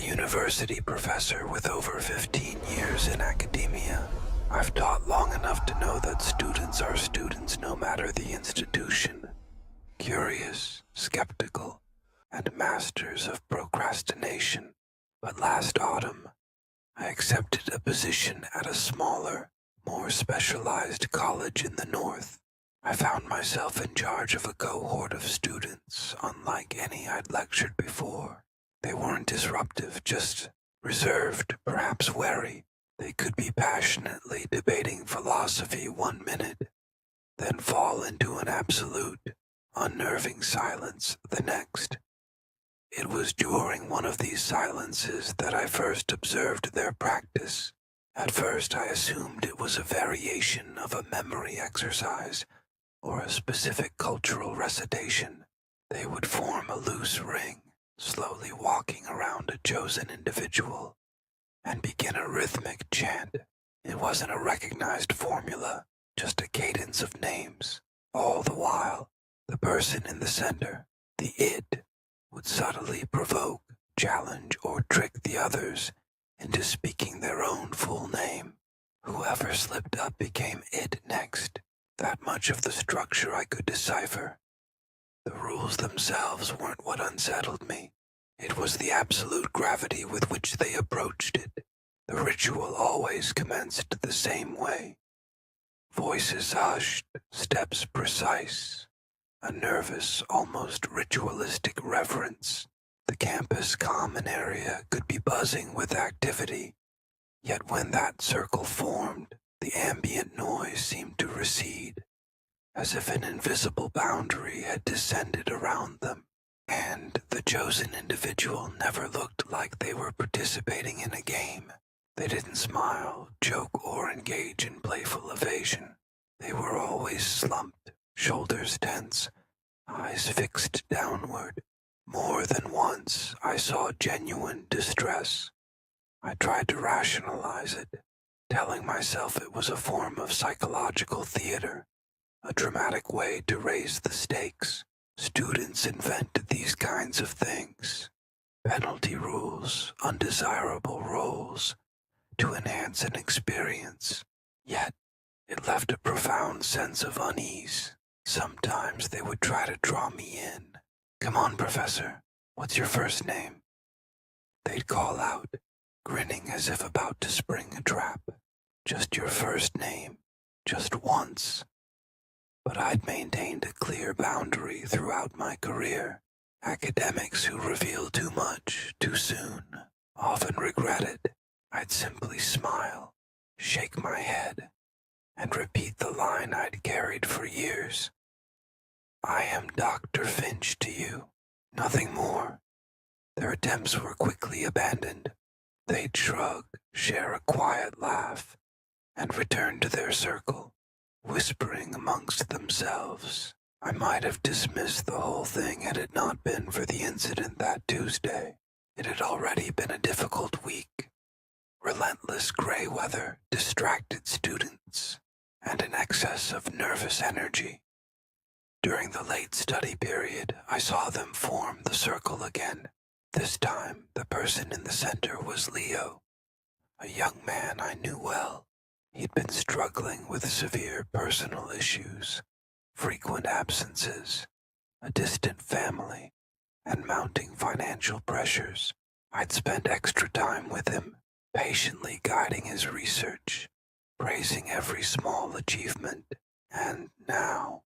university professor with over 15 years in academia. I've taught long enough to know that students are students no matter the institution. Curious, skeptical, and masters of procrastination. But last autumn, I accepted a position at a smaller, more specialized college in the north. I found myself in charge of a cohort of students unlike any I'd lectured before. They weren't disruptive, just reserved, perhaps wary. They could be passionately debating philosophy 1 minute, then fall into an absolute, unnerving silence the next. It was during one of these silences that I first observed their practice. At first I assumed it was a variation of a memory exercise or a specific cultural recitation. They would form a loose ring, slowly walking around a chosen individual, and begin a rhythmic chant. It wasn't a recognized formula, just a cadence of names. All the while, the person in the center, the id, would subtly provoke, challenge, or trick the others into speaking their own full name. Whoever slipped up became it next. That much of the structure I could decipher. The rules themselves weren't what unsettled me. It was the absolute gravity with which they approached it. The ritual always commenced the same way. Voices hushed, steps precise, a nervous, almost ritualistic reverence. The campus common area could be buzzing with activity, yet when that circle formed, the ambient noise seemed to recede, as if an invisible boundary had descended around them, and the chosen individual never looked like they were participating in a game. They didn't smile, joke, or engage in playful evasion. They were always slumped, shoulders tense, eyes fixed downward. More than once, I saw genuine distress. I tried to rationalize it, telling myself it was a form of psychological theater, a dramatic way to raise the stakes. Students invented these kinds of things. Penalty rules, undesirable roles, to enhance an experience. Yet, it left a profound sense of unease. Sometimes they would try to draw me in. "Come on, Professor. What's your first name?" They'd call out, grinning as if about to spring a trap. "Just your first name. Just once." But I'd maintained a clear boundary throughout my career. Academics who reveal too much too soon often regret it. I'd simply smile, shake my head, and repeat the line I'd carried for years. "I am Dr. Finch to you." Nothing more. Their attempts were quickly abandoned. They'd shrug, share a quiet laugh, and return to their circle, whispering amongst themselves. I might have dismissed the whole thing had it not been for the incident that Tuesday. It had already been a difficult week. Relentless gray weather, distracted students, and an excess of nervous energy. During the late study period, I saw them form the circle again. This time, the person in the center was Leo, a young man I knew well. He'd been struggling with severe personal issues, frequent absences, a distant family, and mounting financial pressures. I'd spent extra time with him, patiently guiding his research, praising every small achievement, and now,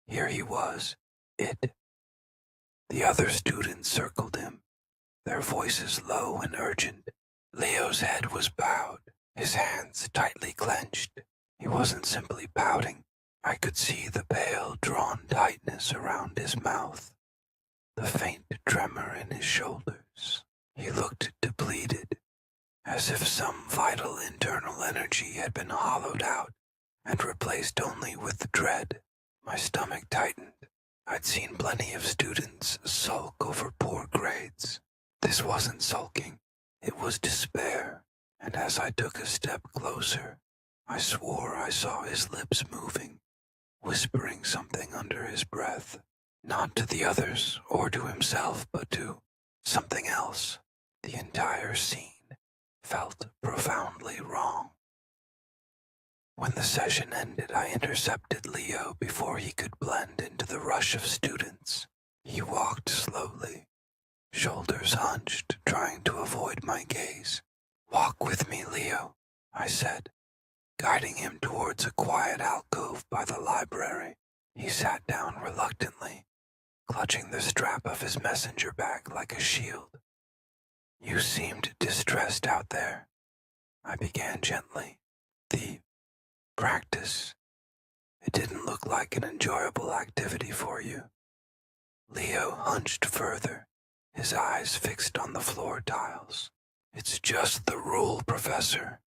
here he was, it. The other students circled him, their voices low and urgent. Leo's head was bowed, his hands tightly clenched. He wasn't simply pouting. I could see the pale, drawn tightness around his mouth, the faint tremor in his shoulders. He looked depleted, as if some vital internal energy had been hollowed out and replaced only with dread. My stomach tightened. I'd seen plenty of students sulk over poor grades. This wasn't sulking, it was despair, and as I took a step closer, I swore I saw his lips moving, whispering something under his breath, not to the others or to himself, but to something else. The entire scene felt profoundly wrong. When the session ended, I intercepted Leo before he could blend into the rush of students. He walked slowly, shoulders hunched, trying to avoid my gaze. "Walk with me, Leo," I said, guiding him towards a quiet alcove by the library. He sat down reluctantly, clutching the strap of his messenger bag like a shield. "You seemed distressed out there," I began gently. "The practice, it didn't look like an enjoyable activity for you." Leo hunched further, his eyes fixed on the floor tiles. "It's just the rule, Professor."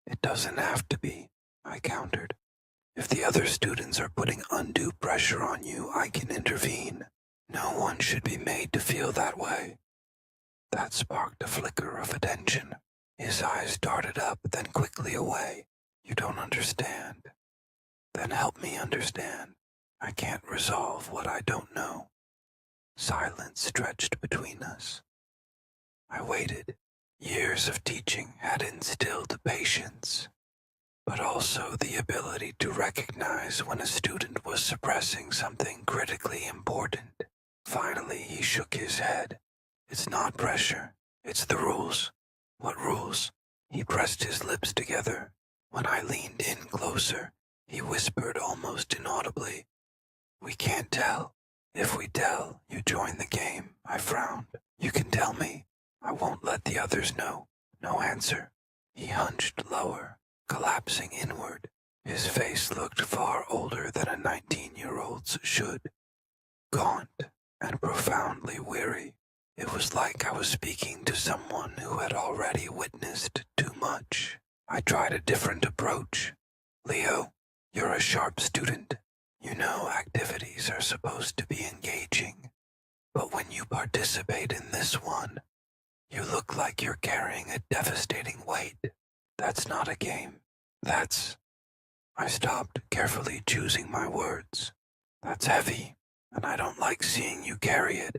"It doesn't have to be," I countered. "If the other students are putting undue pressure on you, I can intervene. No one should be made to feel that way." That sparked a flicker of attention. His eyes darted up, then quickly away. "You don't understand." "Then help me understand. I can't resolve what I don't know." Silence stretched between us. I waited. Years of teaching had instilled patience, but also the ability to recognize when a student was suppressing something critically important. Finally, he shook his head. "It's not pressure. It's the rules." "What rules?" He pressed his lips together. When I leaned in closer, he whispered almost inaudibly, "We can't tell. If we tell, you join the game." I frowned. "You can tell me. I won't let the others know." No answer. He hunched lower, collapsing inward. His face looked far older than a 19-year-old's should. Gaunt and profoundly weary. It was like I was speaking to someone who had already witnessed too much. I tried a different approach. "Leo, you're a sharp student. You know activities are supposed to be engaging. But when you participate in this one, you look like you're carrying a devastating weight. That's not a game. That's—" I stopped, carefully choosing my words. "That's heavy, and I don't like seeing you carry it."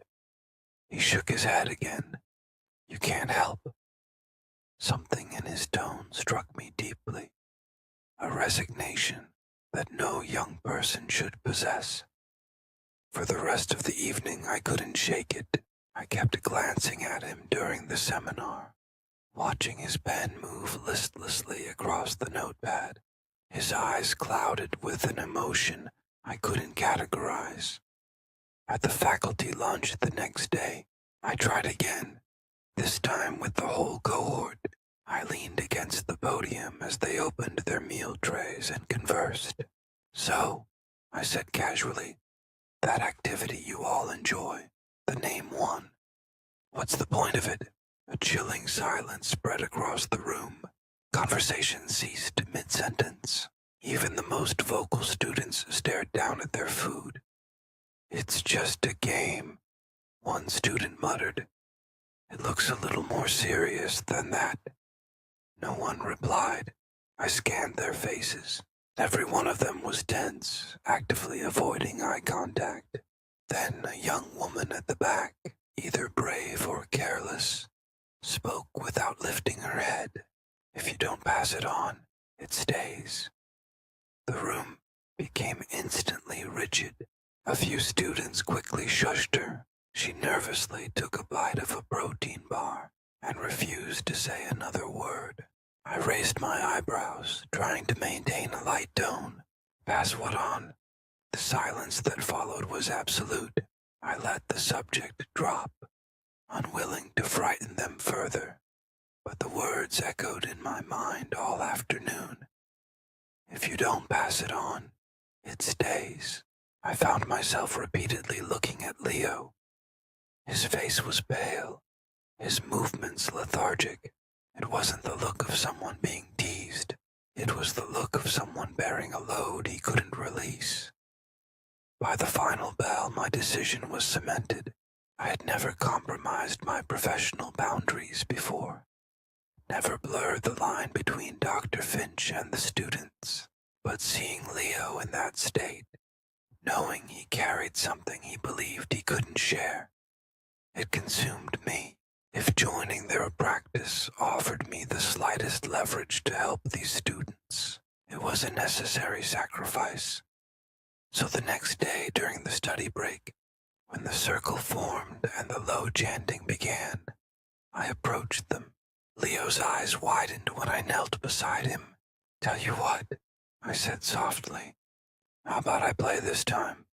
He shook his head again. "You can't help." Something in his tone struck me deeply. A resignation that no young person should possess. For the rest of the evening I couldn't shake it. I kept glancing at him during the seminar, watching his pen move listlessly across the notepad. His eyes clouded with an emotion I couldn't categorize. At the faculty lunch the next day, I tried again, this time with the whole cohort. I leaned against the podium as they opened their meal trays and conversed. "So," I said casually, "that activity you all enjoy, the name one. What's the point of it?" A chilling silence spread across the room. Conversation ceased mid-sentence. Even the most vocal students stared down at their food. "It's just a game," one student muttered. "It looks a little more serious than that." No one replied. I scanned their faces. Every one of them was tense, actively avoiding eye contact. Then a young woman at the back, either brave or careless, spoke without lifting her head. "If you don't pass it on, it stays." The room became instantly rigid. A few students quickly shushed her. She nervously took a bite of a protein bar and refused to say another word. I raised my eyebrows, trying to maintain a light tone. "Pass what on?" The silence that followed was absolute. I let the subject drop, unwilling to frighten them further, but the words echoed in my mind all afternoon. "If you don't pass it on, it stays." I found myself repeatedly looking at Leo. His face was pale, his movements lethargic. It wasn't the look of someone being teased. It was the look of someone bearing a load he couldn't release. By the final bell, my decision was cemented. I had never compromised my professional boundaries before, never blurred the line between Dr. Finch and the students. But seeing Leo in that state, knowing he carried something he believed he couldn't share, it consumed me. if joining their practice offered me the slightest leverage to help these students, it was a necessary sacrifice. So the next day during the study break, when the circle formed and the low chanting began, I approached them. Leo's eyes widened when I knelt beside him. "Tell you what," I said softly. "How about I play this time?"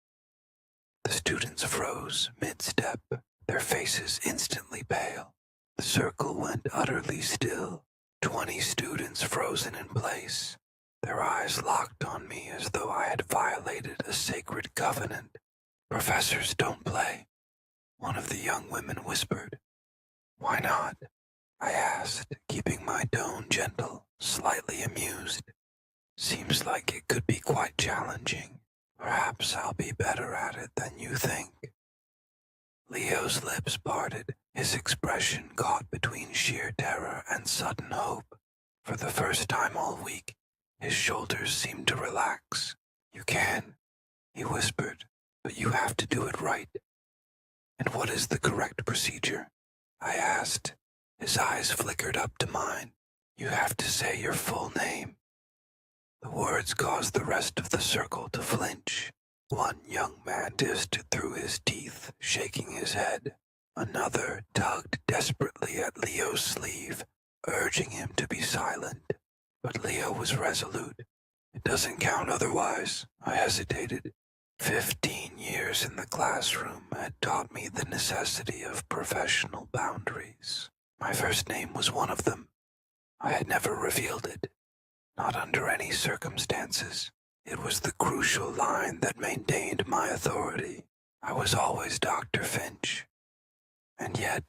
The students froze mid-step, their faces instantly pale. The circle went utterly still, 20 students frozen in place, their eyes locked on me as though I had violated a sacred covenant. "Professors don't play," one of the young women whispered. "Why not?" I asked, keeping my tone gentle, slightly amused. "Seems like it could be quite challenging. Perhaps I'll be better at it than you think." Leo's lips parted, his expression caught between sheer terror and sudden hope. For the first time all week, his shoulders seemed to relax. "You can," he whispered, "but you have to do it right." "And what is the correct procedure?" I asked. His eyes flickered up to mine. "You have to say your full name." The words caused the rest of the circle to flinch. One young man hissed through his teeth, shaking his head. Another tugged desperately at Leo's sleeve, urging him to be silent. But Leo was resolute. "It doesn't count otherwise," I hesitated. 15 years in the classroom had taught me the necessity of professional boundaries. My first name was one of them. I had never revealed it, not under any circumstances. It was the crucial line that maintained my authority. I was always Dr. Finch. And yet,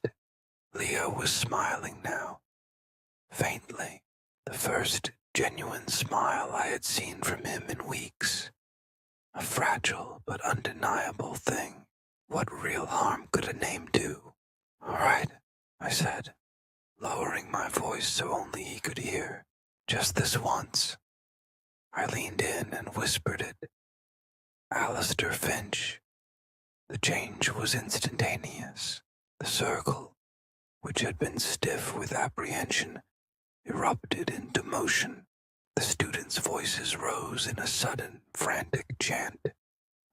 Leo was smiling now, faintly, the first genuine smile I had seen from him in weeks. A fragile but undeniable thing. What real harm could a name do? "All right," I said, lowering my voice so only he could hear. "Just this once." I leaned in and whispered it. "Alistair Finch." The change was instantaneous. The circle, which had been stiff with apprehension, erupted into motion. The students' voices rose in a sudden, frantic chant,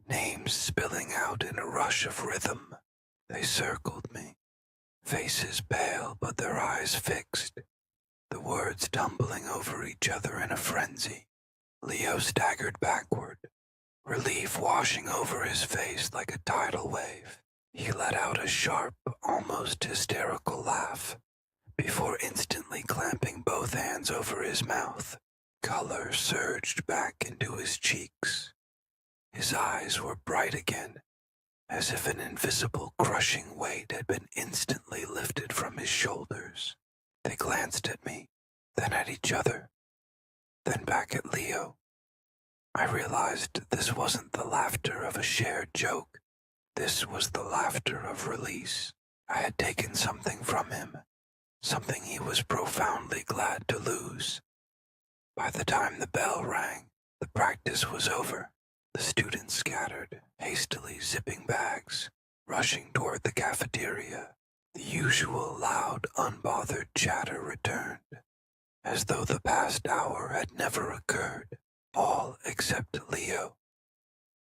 names spilling out in a rush of rhythm. They circled me, faces pale but their eyes fixed, the words tumbling over each other in a frenzy. Leo staggered backward, relief washing over his face like a tidal wave. He let out a sharp, almost hysterical laugh, before instantly clamping both hands over his mouth. Color surged back into his cheeks. His eyes were bright again, as if an invisible crushing weight had been instantly lifted from his shoulders. They glanced at me, then at each other, then back at Leo. I realized this wasn't the laughter of a shared joke. This was the laughter of release. I had taken something from him, something he was profoundly glad to lose. By the time the bell rang, the practice was over. The students scattered, hastily zipping bags, rushing toward the cafeteria. The usual loud, unbothered chatter returned, as though the past hour had never occurred, all except Leo.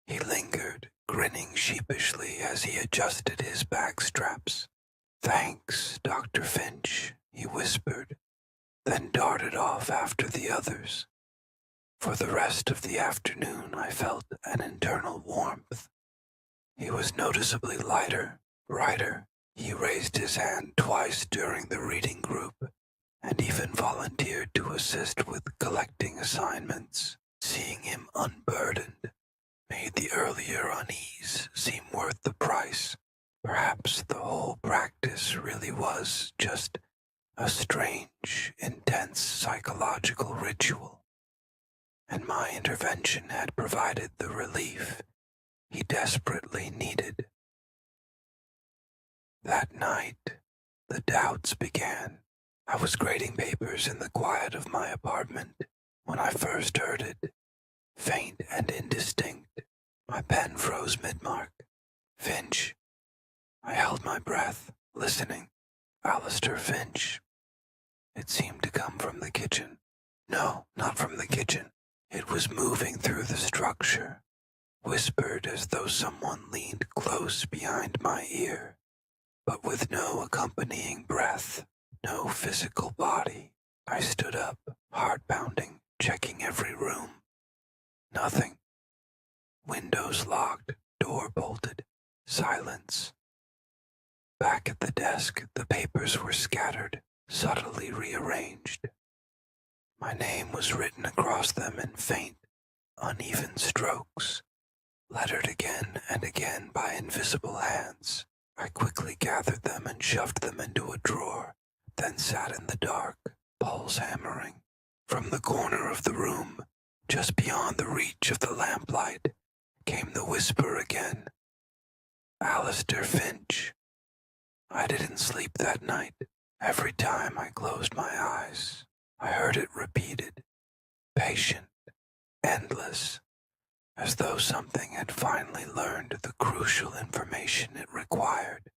He lingered, grinning sheepishly as he adjusted his bag straps. "Thanks, Dr. Finch," he whispered, then darted off after the others. For the rest of the afternoon I felt an internal warmth. He was noticeably lighter, brighter. He raised his hand twice during the reading group, and even volunteered to assist with collecting assignments. Seeing him unburdened made the earlier unease seem worth the price. Perhaps the whole practice really was just a strange, intense psychological ritual, and my intervention had provided the relief he desperately needed. That night, the doubts began. I was grading papers in the quiet of my apartment when I first heard it, faint and indistinct. My pen froze mid-mark. "Finch." I held my breath, listening. Alistair Finch. It seemed to come from the kitchen. No, not from the kitchen. It was moving through the structure, whispered as though someone leaned close behind my ear, but with no accompanying breath, no physical body. I stood up, heart pounding, checking every room. Nothing. Windows locked, door bolted, silence. Back at the desk, the papers were scattered, subtly rearranged. My name was written across them in faint, uneven strokes, lettered again and again by invisible hands. I quickly gathered them and shoved them into a drawer, then sat in the dark, pulse hammering. From the corner of the room, just beyond the reach of the lamplight, came the whisper again. Alistair Finch. I didn't sleep that night. Every time I closed my eyes, I heard it repeated, patient, endless, as though something had finally learned the crucial information it required.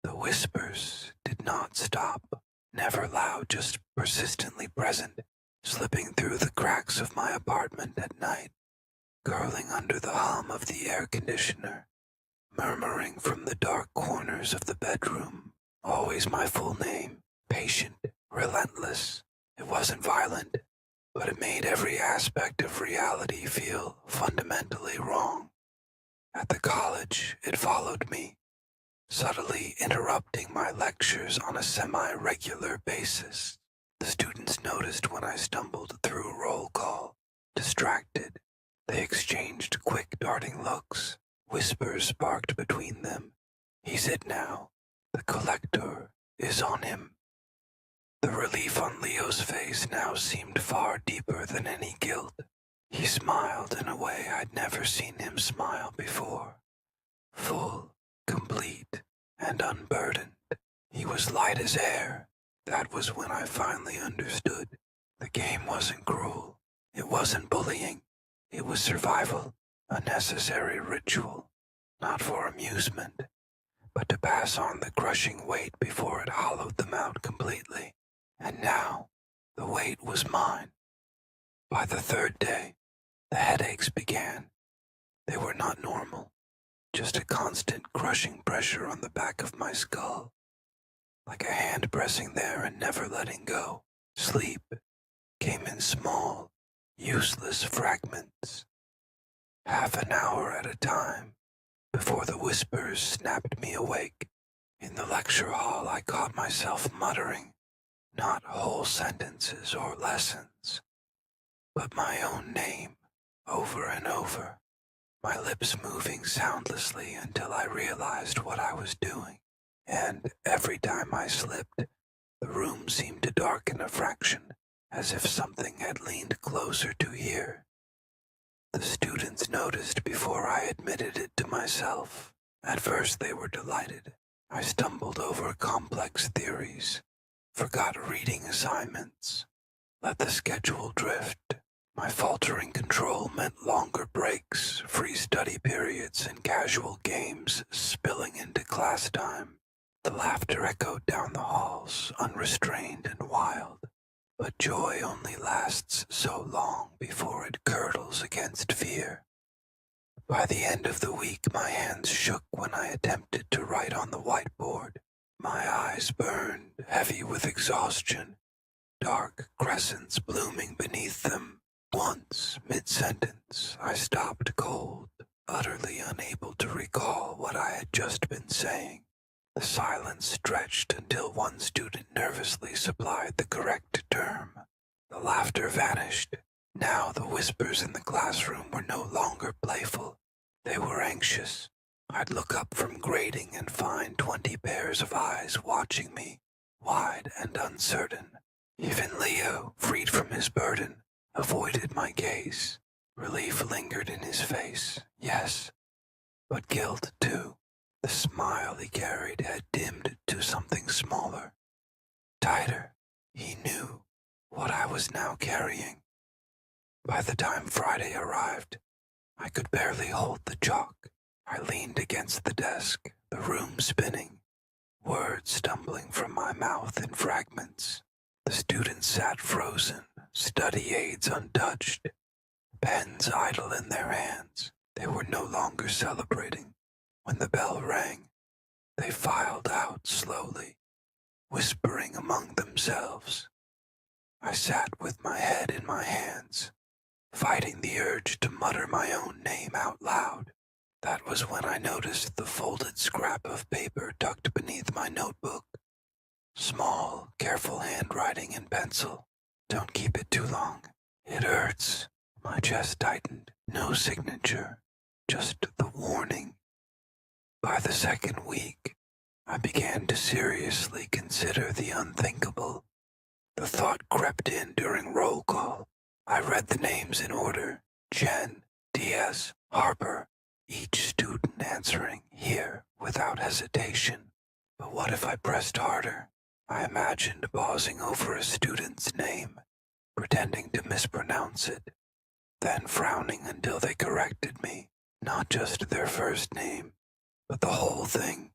The whispers did not stop, never loud, just persistently present, slipping through the cracks of my apartment at night, curling under the hum of the air conditioner, murmuring from the dark corners of the bedroom. Always my full name, patient, relentless. It wasn't violent, but it made every aspect of reality feel fundamentally wrong. At the college, it followed me, subtly interrupting my lectures on a semi-regular basis. The students noticed when I stumbled through roll call, distracted. They exchanged quick, darting looks. Whispers sparked between them. He's it now. The collector is on him. The relief on Leo's face now seemed far deeper than any guilt. He smiled in a way I'd never seen him smile before. Full, complete, and unburdened. He was light as air. That was when I finally understood. The game wasn't cruel. It wasn't bullying. It was survival, a necessary ritual, not for amusement, but to pass on the crushing weight before it hollowed them out completely. And now, the weight was mine. By the third day, the headaches began. They were not normal, just a constant crushing pressure on the back of my skull, like a hand pressing there and never letting go. Sleep came in small, useless fragments, half an hour at a time, before the whispers snapped me awake. In the lecture hall, I caught myself muttering, not whole sentences or lessons, but my own name, over and over, my lips moving soundlessly until I realized what I was doing. And every time I slipped, the room seemed to darken a fraction, as if something had leaned closer to hear. The students noticed before I admitted it to myself. At first they were delighted. I stumbled over complex theories, forgot reading assignments, let the schedule drift. My faltering control meant longer breaks, free study periods, and casual games spilling into class time. The laughter echoed down the halls, unrestrained and wild. But joy only lasts so long before it curdles against fear. By the end of the week, my hands shook when I attempted to write on the whiteboard. My eyes burned, heavy with exhaustion, dark crescents blooming beneath them. Once, mid-sentence, I stopped cold, utterly unable to recall what I had just been saying. The silence stretched until one student nervously supplied the correct term. The laughter vanished. Now the whispers in the classroom were no longer playful. They were anxious. I'd look up from grading and find 20 pairs of eyes watching me, wide and uncertain. Even Leo, freed from his burden, avoided my gaze. Relief lingered in his face, yes, but guilt too. The smile he carried had dimmed to something smaller, tighter. He knew what I was now carrying. By the time Friday arrived, I could barely hold the chalk. I leaned against the desk, the room spinning. Words words stumbling from my mouth in fragments. The students sat frozen, study aids untouched, pens idle in their hands. They were no longer celebrating. When the bell rang, they filed out slowly, whispering among themselves. I sat with my head in my hands, fighting the urge to mutter my own name out loud. That was when I noticed the folded scrap of paper tucked beneath my notebook. Small, careful handwriting in pencil. Don't keep it too long. It hurts. My chest tightened. No signature, just the warning. By the second week, I began to seriously consider the unthinkable. The thought crept in during roll call. I read the names in order. Jen, Diaz, Harper, each student answering here without hesitation. But what if I pressed harder? I imagined pausing over a student's name, pretending to mispronounce it, then frowning until they corrected me, not just their first name, but the whole thing,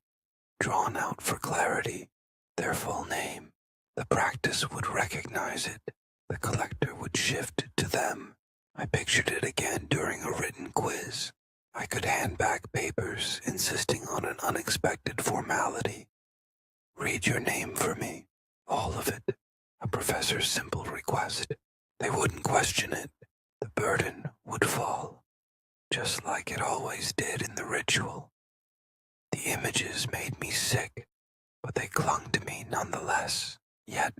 drawn out for clarity, their full name. The practice would recognize it. The collector would shift to them. I pictured it again during a written quiz. I could hand back papers, insisting on an unexpected formality. Read your name for me, all of it, a professor's simple request. They wouldn't question it. The burden would fall, just like it always did in the ritual. The images made me sick, but they clung to me nonetheless. Yet,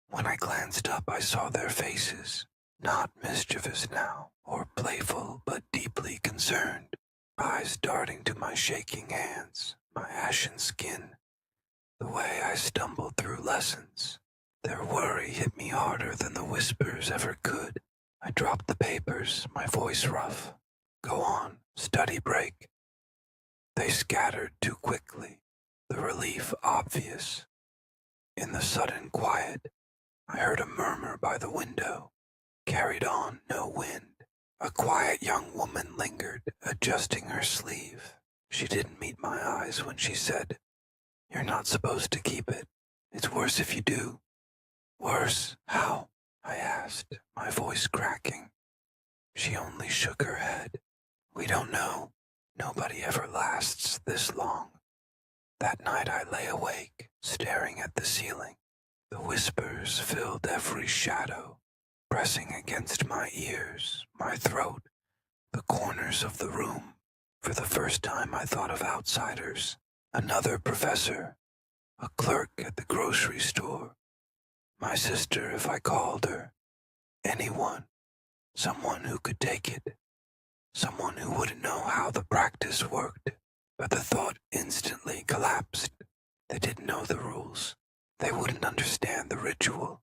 when I glanced up, I saw their faces, not mischievous now, or playful, but deeply concerned, eyes darting to my shaking hands, my ashen skin, the way I stumbled through lessons. Their worry hit me harder than the whispers ever could. I dropped the papers, my voice rough. Go on, study break. They scattered too quickly, the relief obvious. In the sudden quiet, I heard a murmur by the window. Carried on, no wind. A quiet young woman lingered, adjusting her sleeve. She didn't meet my eyes when she said, "You're not supposed to keep it. It's worse if you do." "Worse? How?" I asked, my voice cracking. She only shook her head. "We don't know. Nobody ever lasts this long." That night I lay awake, staring at the ceiling. The whispers filled every shadow, pressing against my ears, my throat, the corners of the room. For the first time I thought of outsiders. Another professor, a clerk at the grocery store, my sister if I called her, anyone, someone who could take it, someone who wouldn't know how the practice worked. But the thought instantly collapsed. They didn't know the rules. They wouldn't understand the ritual,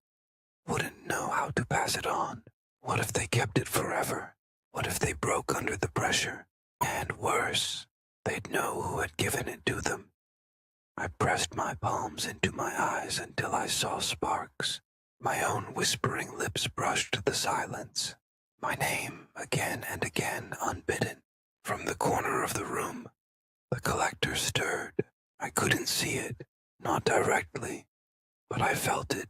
wouldn't know how to pass it on. What if they kept it forever? What if they broke under the pressure? And worse, they'd know who had given it to them. I pressed my palms into my eyes until I saw sparks. My own whispering lips brushed the silence. My name, again and again, unbidden. From the corner of the room, the collector stirred. I couldn't see it, not directly, but I felt it,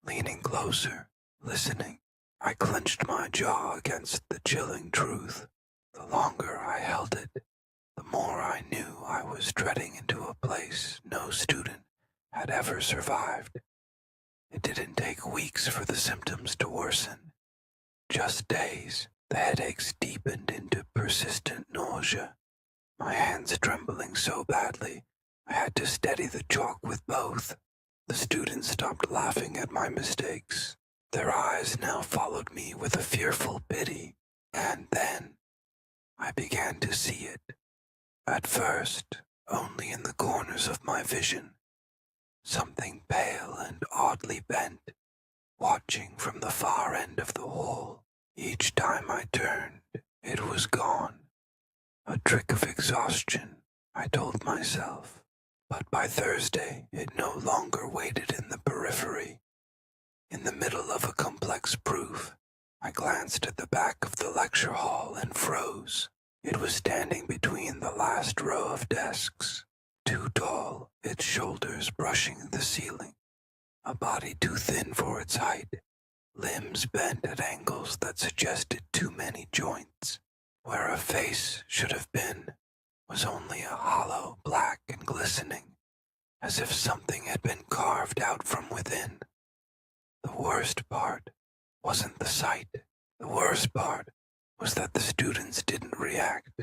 leaning closer, listening. I clenched my jaw against the chilling truth. The longer I held it, the more I knew I was treading into a place no student had ever survived. It didn't take weeks for the symptoms to worsen. Just days. The headaches deepened into persistent nausea. My hands trembling so badly, I had to steady the chalk with both. The students stopped laughing at my mistakes. Their eyes now followed me with a fearful pity, and then I began to see it. At first, only in the corners of my vision. Something pale and oddly bent, watching from the far end of the hall. Each time I turned, it was gone. A trick of exhaustion, I told myself. But by Thursday, it no longer waited in the periphery. In the middle of a complex proof, I glanced at the back of the lecture hall and froze. It was standing between the last row of desks, too tall, its shoulders brushing the ceiling, a body too thin for its height, limbs bent at angles that suggested too many joints. Where a face should have been was only a hollow, black and glistening, as if something had been carved out from within. The worst part wasn't the sight. The worst part was that the students didn't react.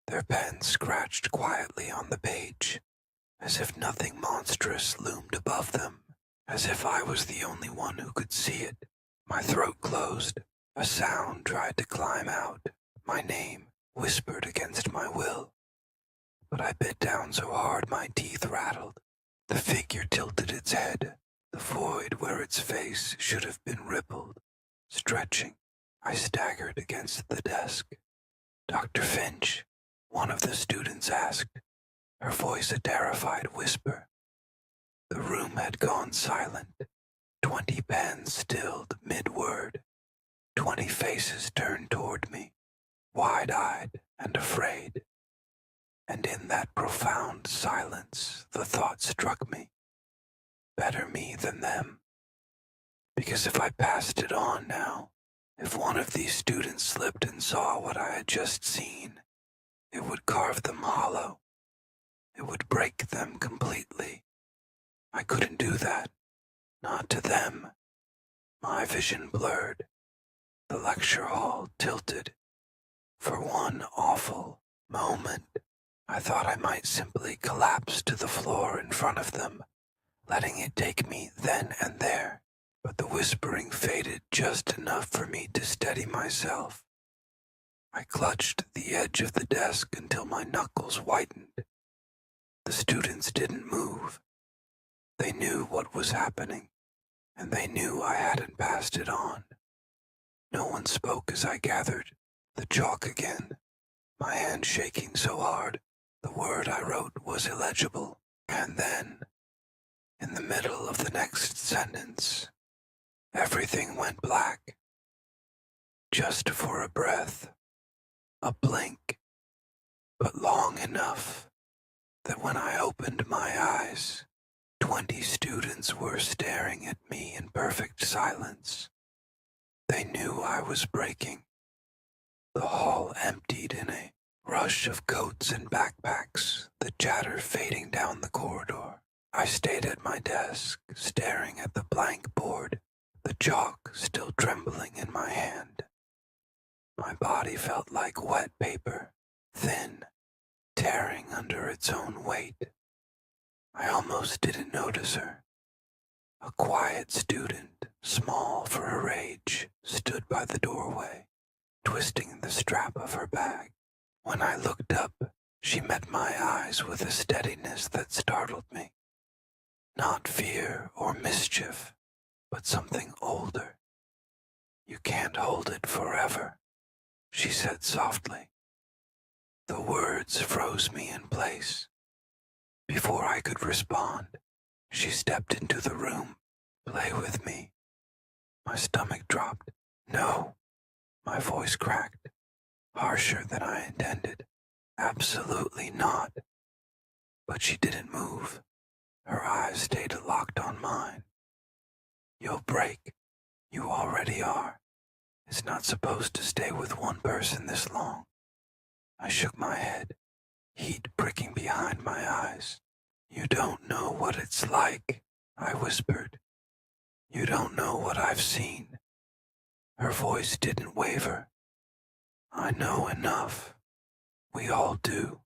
Their pens scratched quietly on the page, as if nothing monstrous loomed above them, as if I was the only one who could see it. My throat closed. A sound tried to climb out. My name whispered against my will. But I bit down so hard my teeth rattled. The figure tilted its head, the void where its face should have been rippled, stretching. I staggered against the desk. "Dr. Finch," one of the students asked, her voice a terrified whisper. The room had gone silent. 20 pens stilled mid-word. 20 faces turned toward me, wide-eyed and afraid. And in that profound silence, the thought struck me. Better me than them. Because if I passed it on now, if one of these students slipped and saw what I had just seen, it would carve them hollow. It would break them completely. I couldn't do that. Not to them. My vision blurred. The lecture hall tilted. For one awful moment, I thought I might simply collapse to the floor in front of them, letting it take me then and there. But the whispering faded just enough for me to steady myself. I clutched the edge of the desk until my knuckles whitened. The students didn't move. They knew what was happening, and they knew I hadn't passed it on. No one spoke as I gathered the chalk again, my hand shaking so hard the word I wrote was illegible. And then, in the middle of the next sentence, everything went black. Just for a breath, a blink, but long enough that when I opened my eyes, 20 students were staring at me in perfect silence. They knew I was breaking. The hall emptied in a rush of coats and backpacks, the chatter fading down the corridor. I stayed at my desk, staring at the blank board, the chalk still trembling in my hand. My body felt like wet paper, thin, tearing under its own weight. I almost didn't notice her. A quiet student, small for her age, stood by the doorway, twisting the strap of her bag. When I looked up, she met my eyes with a steadiness that startled me. Not fear or mischief, but something older. "You can't hold it forever," she said softly. The words froze me in place. Before I could respond, she stepped into the room. "Play with me." My stomach dropped. "No." My voice cracked, harsher than I intended. "Absolutely not." But she didn't move. Her eyes stayed locked on mine. "You'll break. You already are. It's not supposed to stay with one person this long." I shook my head, heat pricking behind my eyes. "You don't know what it's like," I whispered. "You don't know what I've seen." Her voice didn't waver. "I know enough. We all do."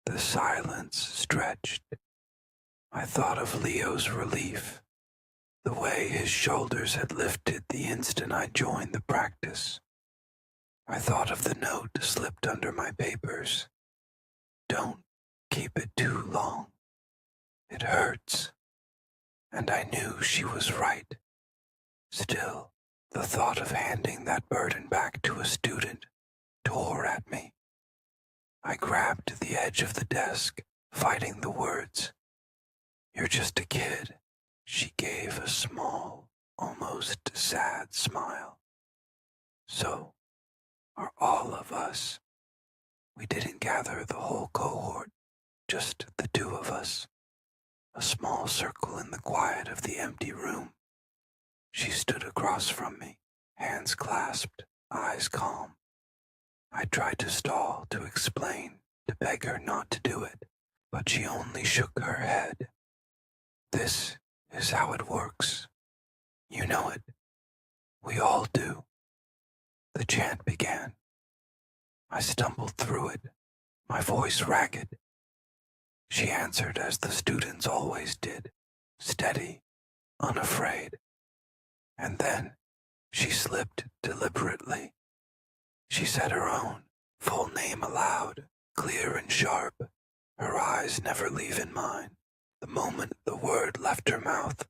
The silence stretched. I thought of Leo's relief, the way his shoulders had lifted the instant I joined the practice. I thought of the note slipped under my papers. "Don't keep it too long. It hurts." And I knew she was right. Still, the thought of handing that burden back to a student tore at me. I grabbed the edge of the desk, fighting the words. "You're just a kid." She gave a small, almost sad smile. "So are all of us." We didn't gather the whole cohort, just the two of us, a small circle in the quiet of the empty room. She stood across from me, hands clasped, eyes calm. I tried to stall, to explain, to beg her not to do it, but she only shook her head. This is how it works. You know it. We all do. The chant began. I stumbled through it, my voice ragged. She answered as the students always did, steady, unafraid. And then she slipped deliberately. She said her own, full name aloud, clear and sharp, her eyes never leaving mine. The moment the word left her mouth,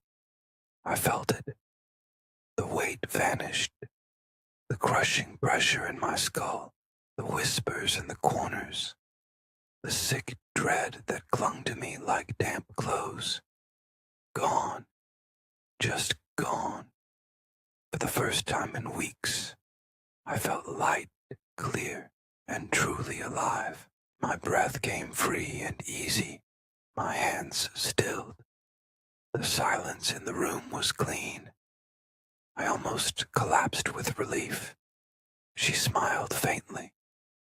I felt it. The weight vanished, the crushing pressure in my skull, the whispers in the corners, the sick dread that clung to me like damp clothes. Gone, just gone. For the first time in weeks, I felt light, clear, and truly alive. My breath came free and easy, my hands stilled. The silence in the room was clean. I almost collapsed with relief. She smiled faintly,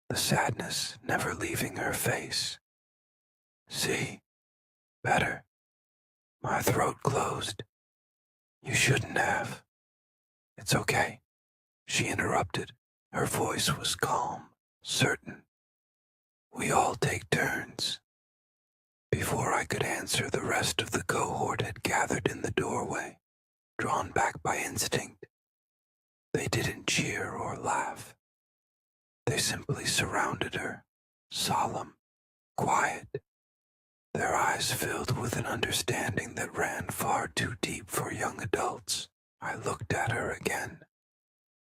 the sadness never leaving her face. See? Better. My throat closed. You shouldn't have. It's okay, she interrupted. Her voice was calm, certain. We all take turns. Before I could answer, the rest of the cohort had gathered in the doorway, drawn back by instinct. They didn't cheer or laugh. They simply surrounded her, solemn, quiet, their eyes filled with an understanding that ran far too deep for young adults. I looked at her again.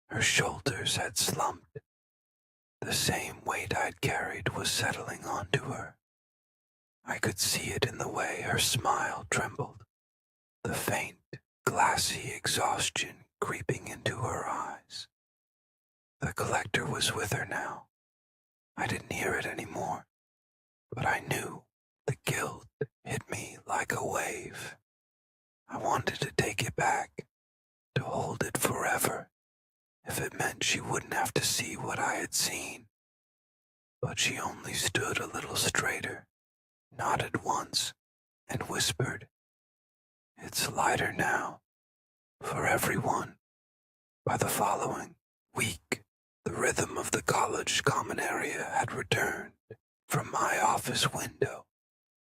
Her shoulders had slumped. The same weight I'd carried was settling onto her. I could see it in the way her smile trembled, the faint, glassy exhaustion creeping into her eyes. The collector was with her now. I didn't hear it anymore, but I knew the guilt hit me like a wave. I wanted to take it back, to hold it forever, if it meant she wouldn't have to see what I had seen. But she only stood a little straighter, nodded once, and whispered, "It's lighter now, for everyone." By the following week, the rhythm of the college common area had returned. From my office window,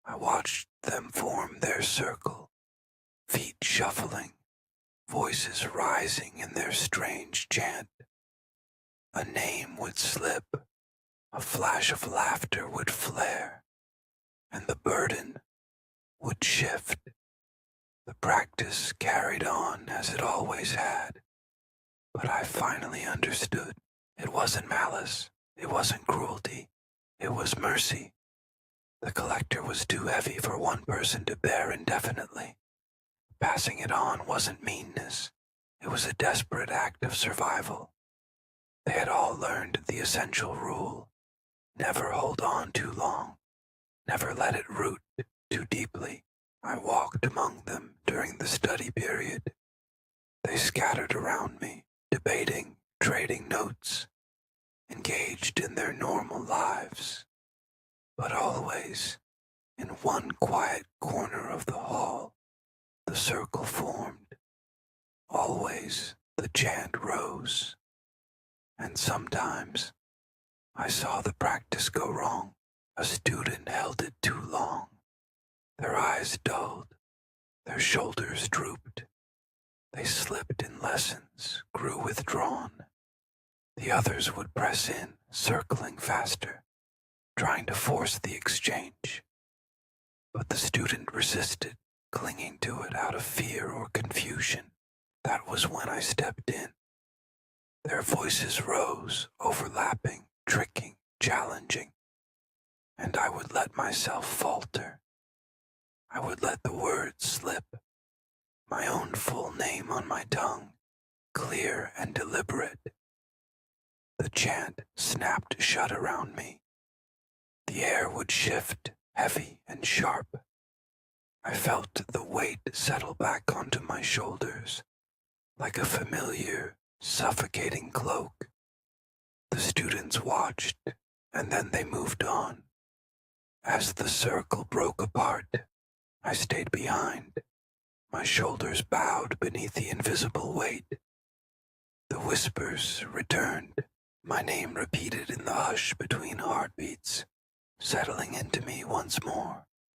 I watched them form their circle, feet shuffling, voices rising in their strange chant. A name would slip, a flash of laughter would flare, and the burden would shift. The practice carried on as it always had, but I finally understood. It wasn't malice, it wasn't cruelty, it was mercy. The collector was too heavy for one person to bear indefinitely. Passing it on wasn't meanness, it was a desperate act of survival. They had all learned the essential rule: never hold on too long, never let it root too deeply. I walked among them during the study period. They scattered around me, debating, trading notes, engaged in their normal lives. But always, in one quiet corner of the hall, the circle formed. Always the chant rose. And sometimes I saw the practice go wrong. A student held it too long. Their eyes dulled, their shoulders drooped. They slipped in lessons, grew withdrawn. The others would press in, circling faster, trying to force the exchange. But the student resisted, clinging to it out of fear or confusion. That was when I stepped in. Their voices rose, overlapping, tricking, challenging. And I would let myself falter. I would let the words slip, my own full name on my tongue, clear and deliberate. The chant snapped shut around me. The air would shift, heavy and sharp. I felt the weight settle back onto my shoulders, like a familiar, suffocating cloak. The students watched, and then they moved on. As the circle broke apart, I stayed behind, my shoulders bowed beneath the invisible weight. The whispers returned, my name repeated in the hush between heartbeats, settling into me once more.